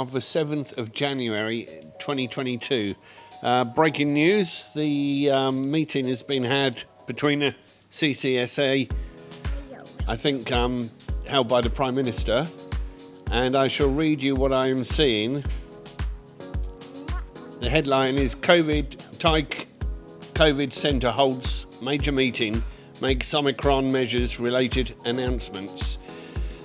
of the 7th of January 2022. Breaking news, the meeting has been had between the CSSA, I think held by the Prime Minister, and I shall read you what I am seeing. The headline is Thai COVID Centre holds major meeting, makes Omicron measures related announcements.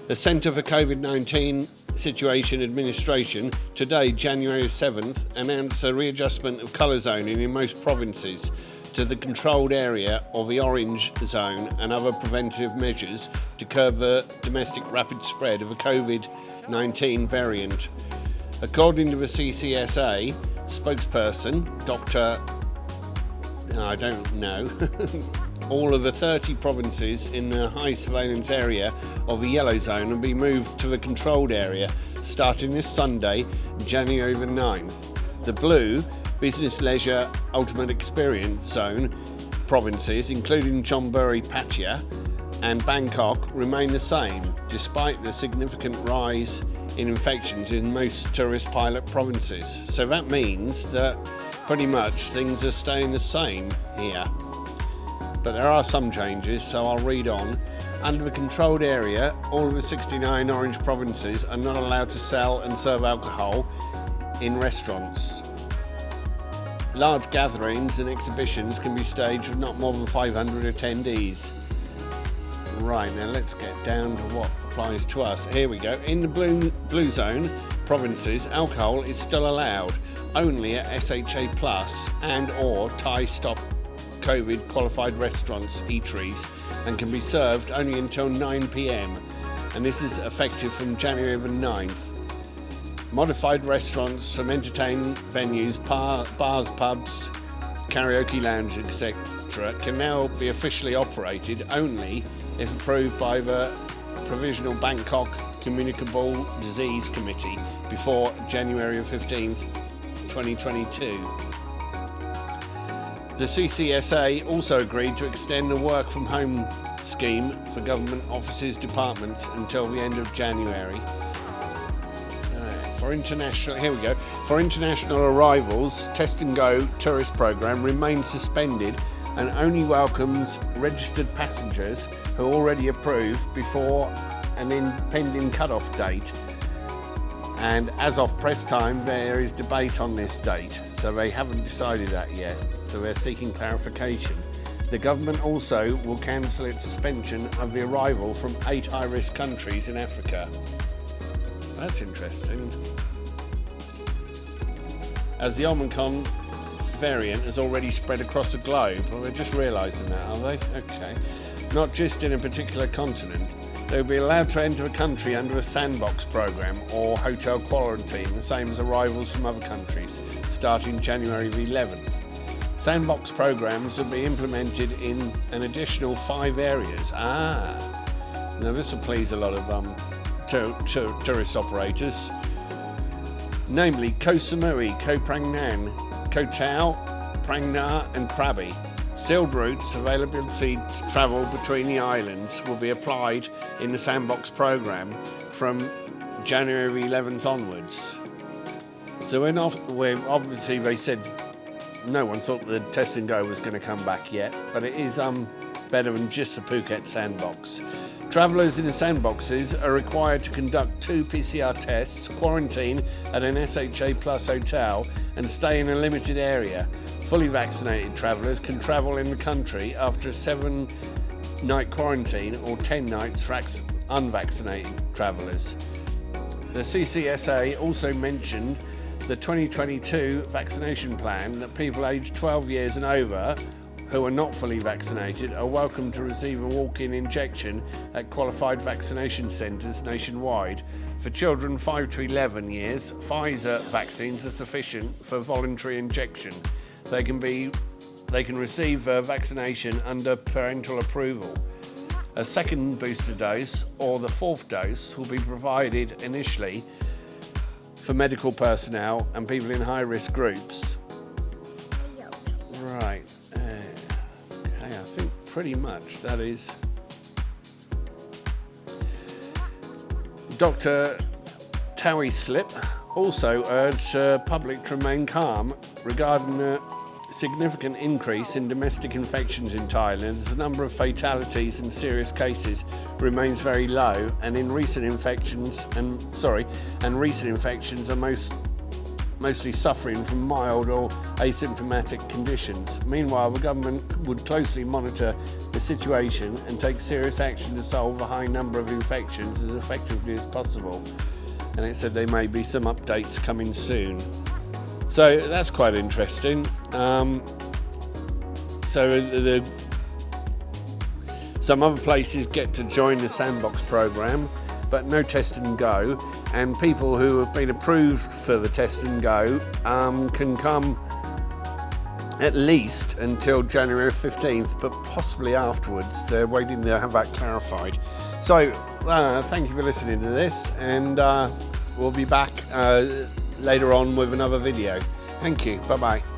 The Centre for COVID-19 Situation Administration today, January 7th, announced a readjustment of colour zoning in most provinces to the controlled area or the orange zone and other preventative measures to curb the domestic rapid spread of a COVID-19 variant. According to the CSSA spokesperson, Dr. I don't know, all of the 30 provinces in the high surveillance area of the yellow zone will be moved to the controlled area starting this Sunday, January the 9th. The blue, business, leisure, ultimate experience zone provinces, including Chonburi, Pattaya and Bangkok, remain the same, despite the significant rise in infections in most tourist pilot provinces. So that means that pretty much things are staying the same here. But there are some changes, so I'll read on. Under the controlled area, all of the 69 orange provinces are not allowed to sell and serve alcohol in restaurants. Large gatherings and exhibitions can be staged with not more than 500 attendees. Right, now let's get down to what applies to us. Here we go. In the blue zone provinces, alcohol is still allowed, only at SHA Plus and or Thai Stop COVID qualified restaurants, eateries, and can be served only until 9 p.m. and this is effective from January the 9th. Modified restaurants, some entertainment venues, bars, pubs, karaoke lounges, etc. can now be officially operated only if approved by the Provisional Bangkok Communicable Disease Committee before January 15th, 2022. The CSSA also agreed to extend the work from home scheme for government offices, departments until the end of January. For international arrivals, Test and Go tourist program remains suspended and only welcomes registered passengers who are already approved before an impending cut-off date. And as of press time, there is debate on this date, so they haven't decided that yet, so they're seeking clarification. The government also will cancel its suspension of the arrival from 8 high-risk countries in Africa. That's interesting. As the Omicron variant has already spread across the globe, well, they're just realising that, are they? Okay. Not just in a particular continent. They will be allowed to enter a country under a sandbox program or hotel quarantine, the same as arrivals from other countries, starting January the 11th. Sandbox programs will be implemented in an additional 5 areas. Now this will please a lot of tourist operators, namely Koh Samui, Koh Phangan, Koh Tao, Phang Nga and Krabi. Sealed routes, availability to travel between the islands will be applied in the sandbox program from January 11th onwards. So we're obviously, they said no one thought the Test and Go was going to come back yet, but it is better than just the Phuket sandbox. Travellers in the sandboxes are required to conduct 2 PCR tests, quarantine at an SHA Plus hotel and stay in a limited area. Fully vaccinated travellers can travel in the country after a 7-night quarantine or 10 nights for unvaccinated travellers. The CSSA also mentioned the 2022 vaccination plan that people aged 12 years and over who are not fully vaccinated are welcome to receive a walk-in injection at qualified vaccination centres nationwide. For children 5 to 11 years, Pfizer vaccines are sufficient for voluntary injection. They can receive vaccination under parental approval. A second booster dose or the 4th dose will be provided initially for medical personnel and people in high-risk groups. Right. Okay, I think pretty much that is. Dr. Towie slip also urged public to remain calm regarding a significant increase in domestic infections in Thailand, as the number of fatalities and serious cases remains very low, and recent infections are mostly suffering from mild or asymptomatic conditions. Meanwhile, the government would closely monitor the situation and take serious action to solve the high number of infections as effectively as possible. And it said there may be some updates coming soon. So that's quite interesting. Some other places get to join the sandbox program, but no test and go. And people who have been approved for the test and go can come at least until January 15th, but possibly afterwards. They're waiting to have that clarified. So thank you for listening to this, and we'll be back later on with another video. Thank you. Bye-bye.